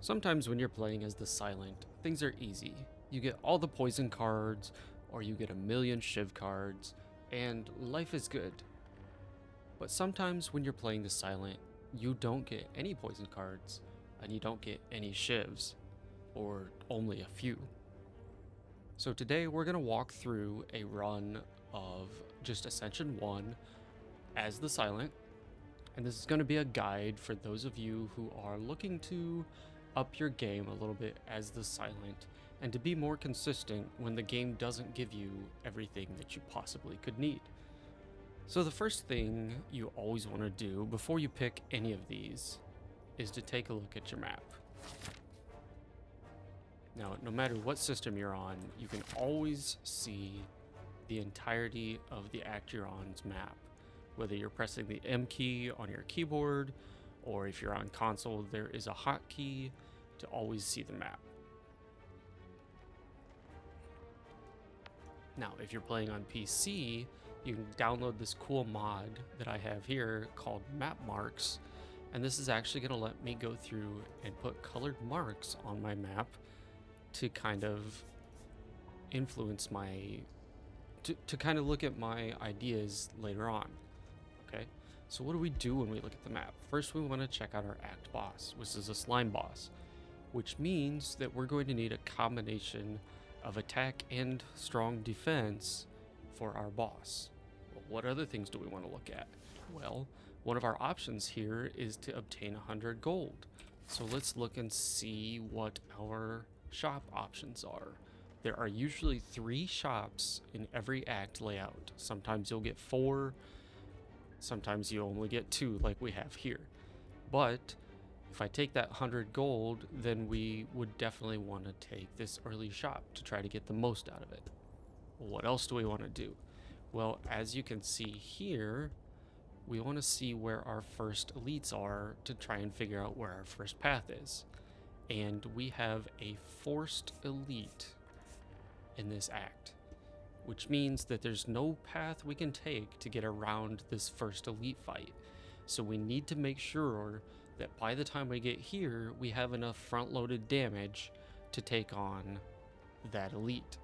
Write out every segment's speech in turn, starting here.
Sometimes when you're playing as the Silent, things are easy. You get all the poison cards, or you get a million Shiv cards, and life is good. But sometimes when you're playing the Silent, you don't get any poison cards, and you don't get any Shivs, or only a few. So today we're going to walk through a run of just Ascension 1 as the Silent, and this is going to be a guide for those of you who are looking to up your game a little bit as the Silent and to be more consistent when the game doesn't give you everything that you possibly could need. So the first thing you always want to do before you pick any of these is to take a look at your map. Now, no matter what system you're on, you can always see the entirety of the Act you're on's map. Whether you're pressing the M key on your keyboard, or if you're on console, there is a hotkey to always see the map. Now, if you're playing on PC, you can download this cool mod that I have here called Map Marks, and this is actually going to let me go through and put colored marks on my map to kind of influence my, to kind of look at my ideas later on. Okay, so what do we do when we look at the map? First, we want to check out our Act boss, which is a slime boss, which means that we're going to need a combination of attack and strong defense for our boss. Well, what other things do we want to look at? Well, one of our options here is to obtain 100 gold. So let's look and see what our shop options are. There are usually 3 shops in every Act layout. Sometimes you'll get 4. Sometimes you only get 2 like we have here. But if I take that 100 gold, then we would definitely want to take this early shop to try to get the most out of it. Well, what else do we want to do? Well, as you can see here, we want to see where our first elites are to try and figure out where our first path is. And we have a forced elite in this Act, which means that there's no path we can take to get around this first elite fight. So we need to make sure that by the time we get here, we have enough front-loaded damage to take on that elite.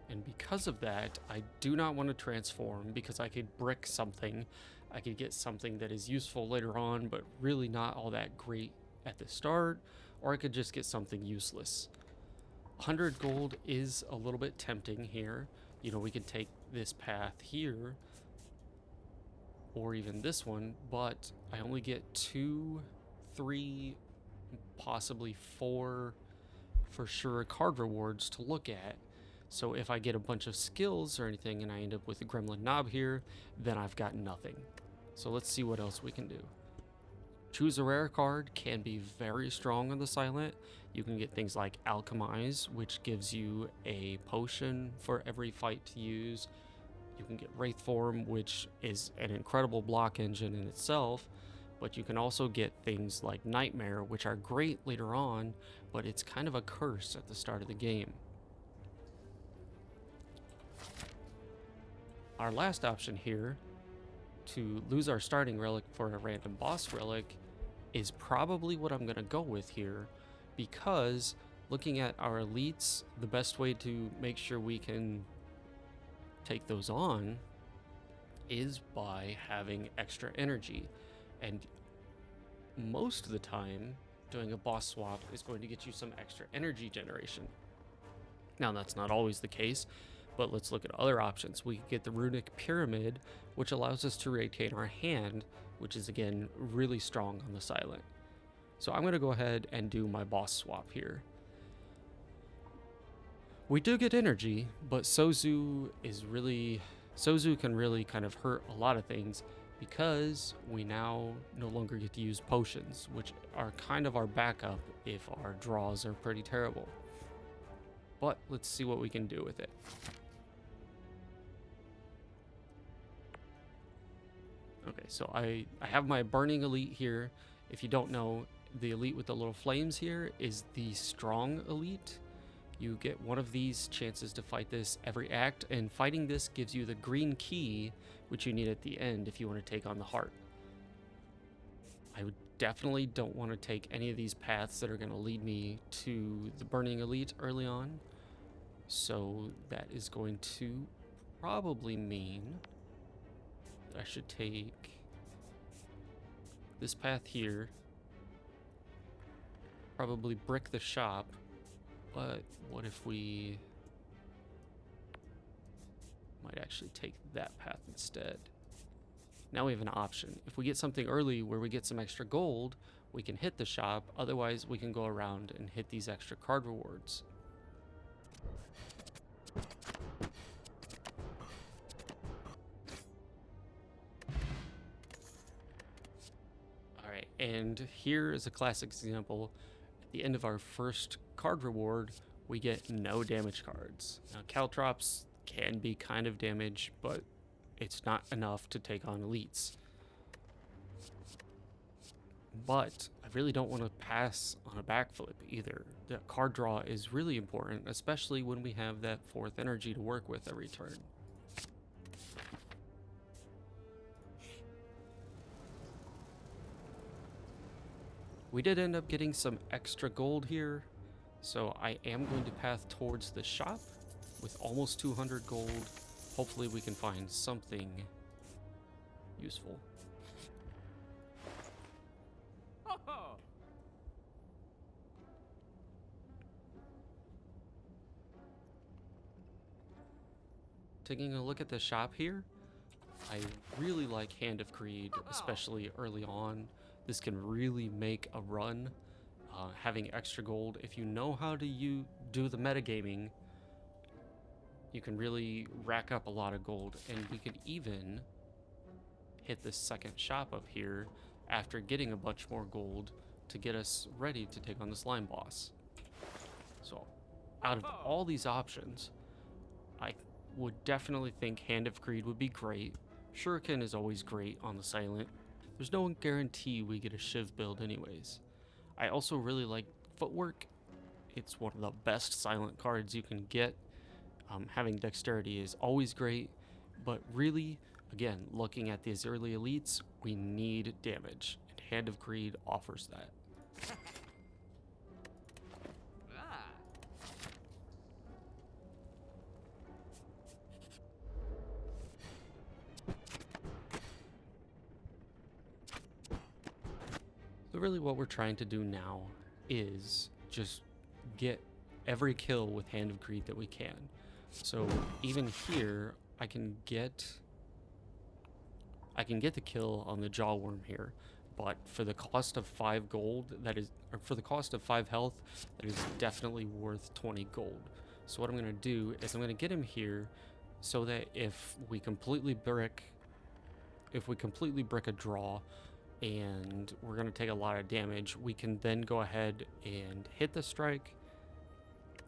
And because of that, I do not want to transform, because I could brick something. I could get something that is useful later on, but really not all that great at the start, or I could just get something useless. 100 gold is a little bit tempting here. You know, we could take this path here, or even this one, but I only get 2, 3, possibly 4 for sure card rewards to look at. So if I get a bunch of skills or anything and I end up with a Gremlin Knob here, then I've got nothing. So let's see what else we can do. Choose a rare card can be very strong on the Silent. You can get things like Alchemize, which gives you a potion for every fight to use. You can get Wraith Form, which is an incredible block engine in itself, but you can also get things like Nightmare, which are great later on, but it's kind of a curse at the start of the game. Our last option here, to lose our starting relic for a random boss relic, is probably what I'm going to go with here, because looking at our elites, the best way to make sure we can take those on is by having extra energy. And most of the time, doing a boss swap is going to get you some extra energy generation. Now, that's not always the case, but let's look at other options. We could get the Runic Pyramid, which allows us to retain our hand, which is again really strong on the Silent. So I'm going to go ahead and do my boss swap here. We do get energy, but Sozu can really kind of hurt a lot of things, because we now no longer get to use potions, which are kind of our backup if our draws are pretty terrible. But let's see what we can do with it. Okay, so I have my Burning Elite here. If you don't know, the elite with the little flames here is the Strong Elite. You get one of these chances to fight this every Act, and fighting this gives you the green key, which you need at the end if you want to take on the heart. I would definitely don't want to take any of these paths that are going to lead me to the Burning Elite early on. So that is going to probably mean that I should take this path here, probably brick the shop, but what if we might actually take that path instead? Now we have an option. If we get something early where we get some extra gold, we can hit the shop. Otherwise, we can go around and hit these extra card rewards. All right, and here is a classic example. At the end of our first card reward, we get no damage cards. Now, Caltrops can be kind of damage, but it's not enough to take on elites. But I really don't want to pass on a backflip either. The card draw is really important, especially when we have that fourth energy to work with every turn. We did end up getting some extra gold here, so I am going to path towards the shop with almost 200 gold. Hopefully we can find something useful. Taking a look at the shop here, I really like Hand of Greed, especially early on. This can really make a run. Having extra gold, if you know how to do the metagaming, you can really rack up a lot of gold, and we could even hit the second shop up here after getting a bunch more gold to get us ready to take on the slime boss. So out of all these options, I would definitely think Hand of Greed would be great. Shuriken is always great on the silent. There's no guarantee we get a Shiv build anyways. I also really like Footwork. It's one of the best silent cards you can get. Having dexterity is always great, but really, again, looking at these early elites, we need damage, and Hand of Greed offers that. So really what we're trying to do now is just get every kill with Hand of Greed that we can. So even here, I can get the kill on the Jawworm here, but for the cost of 5 gold, or for the cost of 5 health, that is definitely worth 20 gold. So what I'm gonna do is I'm gonna get him here so that if we completely brick a draw and we're going to take a lot of damage, we can then go ahead and hit the strike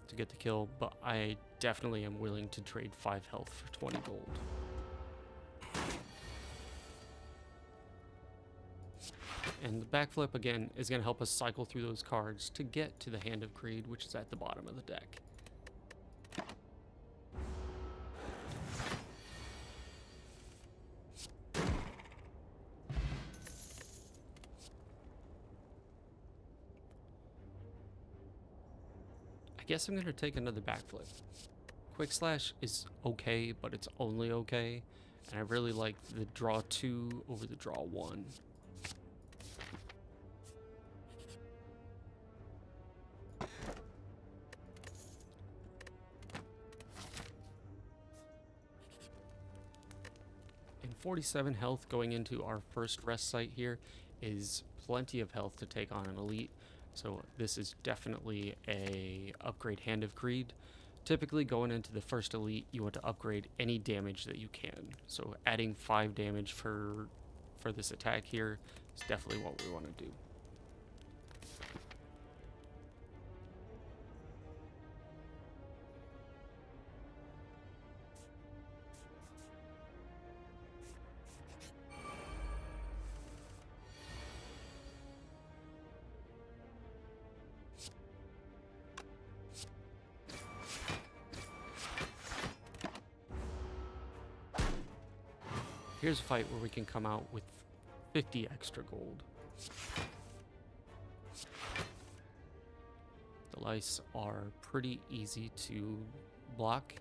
to get the kill, but I definitely am willing to trade 5 health for 20 gold. And the backflip again is going to help us cycle through those cards to get to the Hand of Greed, which is at the bottom of the deck. I guess I'm going to take another backflip. Quick Slash is okay, but it's only okay. And I really like the draw 2 over the draw 1. And 47 health going into our first rest site here is plenty of health to take on an elite. So this is definitely a upgrade Hand of Greed. Typically going into the first elite, you want to upgrade any damage that you can. So adding 5 damage for this attack here is definitely what we want to do. Here's a fight where we can come out with 50 extra gold. The lice are pretty easy to block.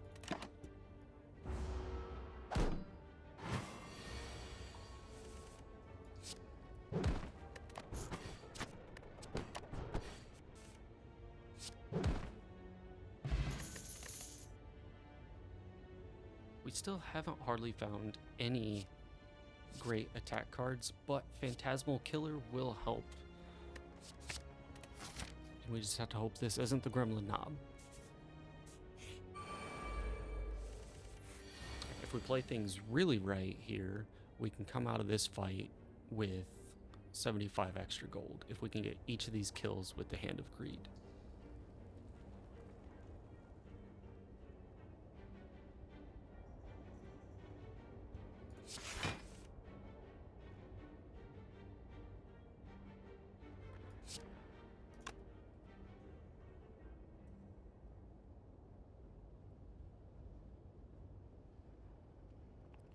We still haven't hardly found any great attack cards, but Phantasmal Killer will help. And we just have to hope this isn't the Gremlin Knob. If we play things really right here, we can come out of this fight with 75 extra gold if we can get each of these kills with the Hand of Greed.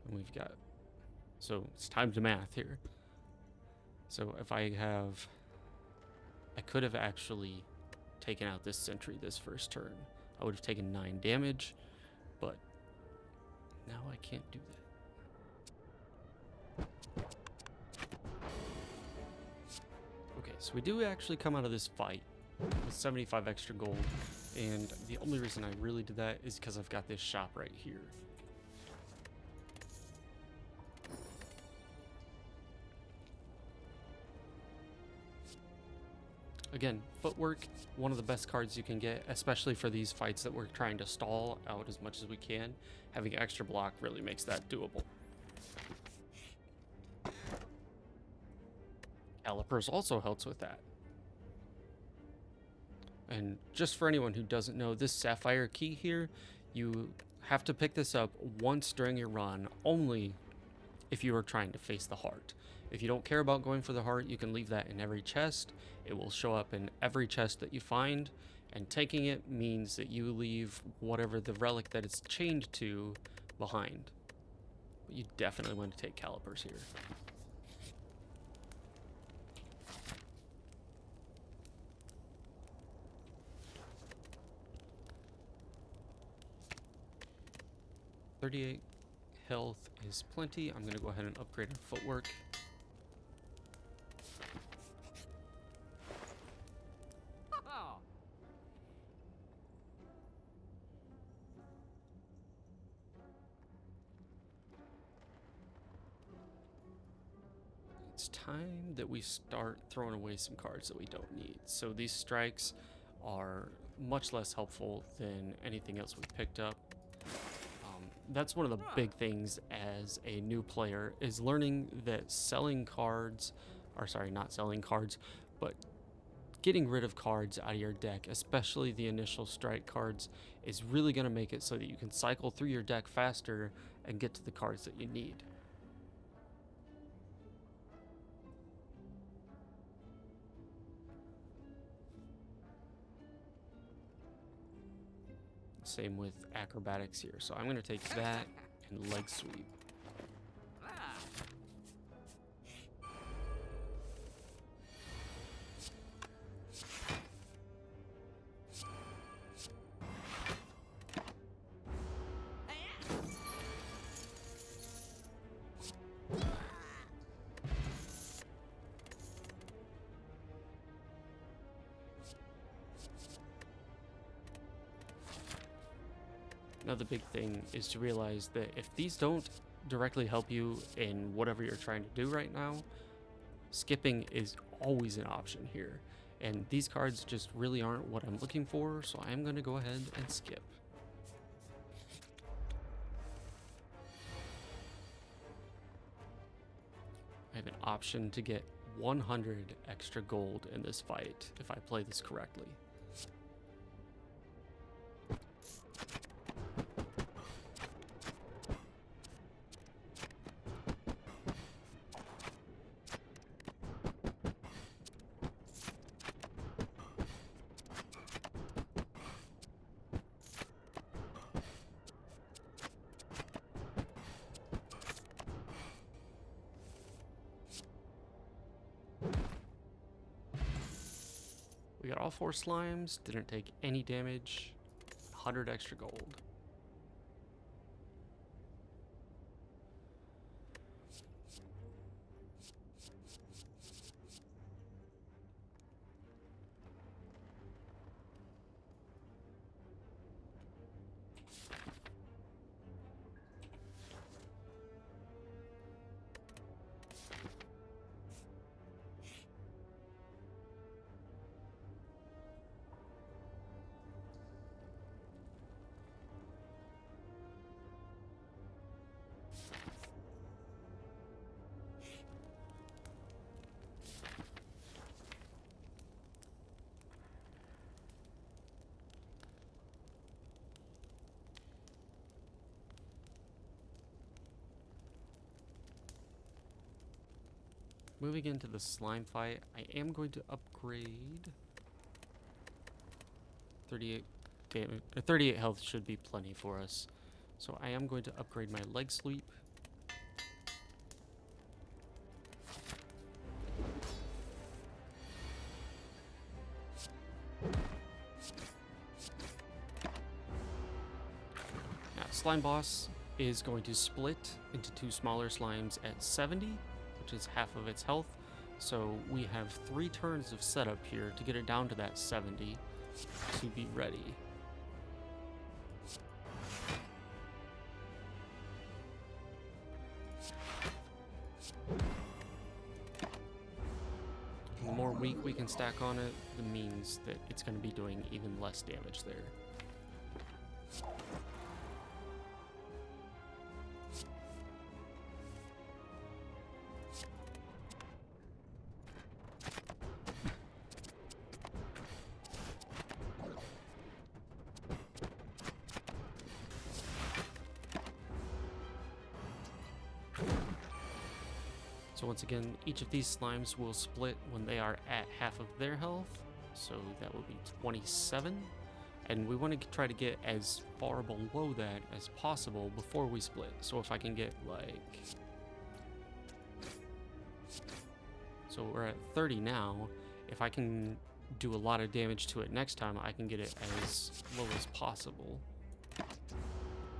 And we've got, so it's time to math here. So if I could have actually taken out this sentry this first turn. I would have taken 9 damage, but now I can't do that. Okay, so we do actually come out of this fight with 75 extra gold, and the only reason I really did that is because I've got this shop right here. Again, footwork, one of the best cards you can get, especially for these fights that we're trying to stall out as much as we can. Having extra block really makes that doable. Calipers also helps with that. And just for anyone who doesn't know, this Sapphire key here, you have to pick this up once during your run, only if you are trying to face the heart. If you don't care about going for the heart, you can leave that in every chest. It will show up in every chest that you find, and taking it means that you leave whatever the relic that it's chained to behind. But you definitely want to take Calipers here. $38 health is plenty. I'm going to go ahead and upgrade our footwork. It's time that we start throwing away some cards that we don't need. So these strikes are much less helpful than anything else we've picked up. That's one of the big things as a new player, is learning that selling cards, or sorry, not selling cards, but getting rid of cards out of your deck, especially the initial strike cards, is really going to make it so that you can cycle through your deck faster and get to the cards that you need. Same with acrobatics here. So I'm going to take that and leg sweep. Another big thing is to realize that if these don't directly help you in whatever you're trying to do right now, skipping is always an option here. And these cards just really aren't what I'm looking for, so I'm going to go ahead and skip. I have an option to get 100 extra gold in this fight if I play this correctly. We got all 4 slimes, didn't take any damage, 100 extra gold. Moving into the slime fight, I am going to upgrade 38 damage. 38 health should be plenty for us. So I am going to upgrade my leg sweep. Now, slime boss is going to split into 2 smaller slimes at 70. Which is half of its health. So we have 3 turns of setup here to get it down to that 70 to be ready. The more weak we can stack on it, the means that it's going to be doing even less damage there. So once again, each of these slimes will split when they are at half of their health. So that will be 27. And we want to try to get as far below that as possible before we split. So if I can get like... So we're at 30 now. If I can do a lot of damage to it next time, I can get it as low as possible.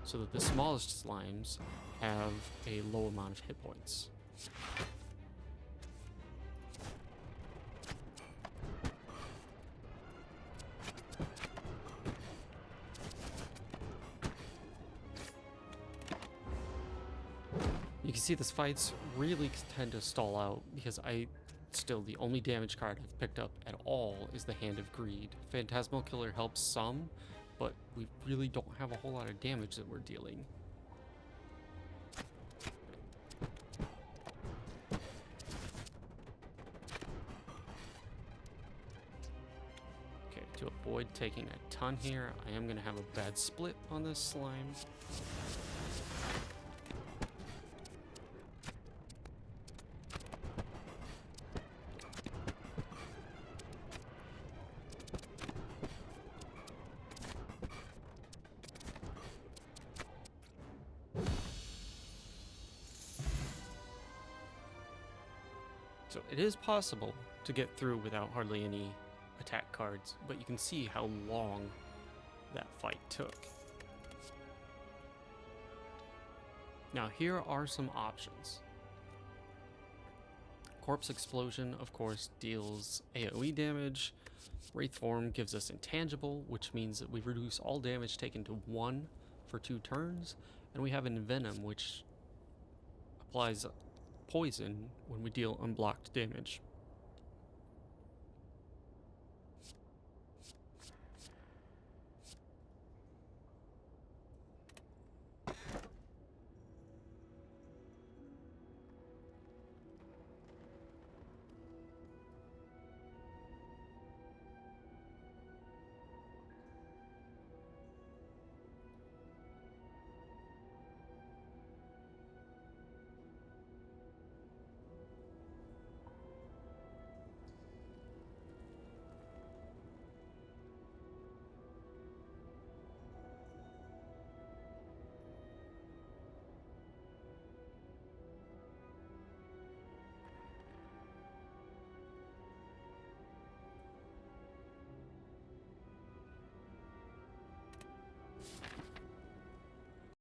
So that the smallest slimes have a low amount of hit points. You can see this fights really tend to stall out because the only damage card I've picked up at all is the Hand of Greed. Phantasmal Killer helps some, but we really don't have a whole lot of damage that we're dealing. Okay, to avoid taking a ton here, I am going to have a bad split on this slime. So it is possible to get through without hardly any attack cards, but you can see how long that fight took. Now here are some options. Corpse Explosion, of course, deals AoE damage. Wraith Form gives us Intangible, which means that we reduce all damage taken to 1 for 2 turns. And we have Envenom, which applies poison when we deal unblocked damage.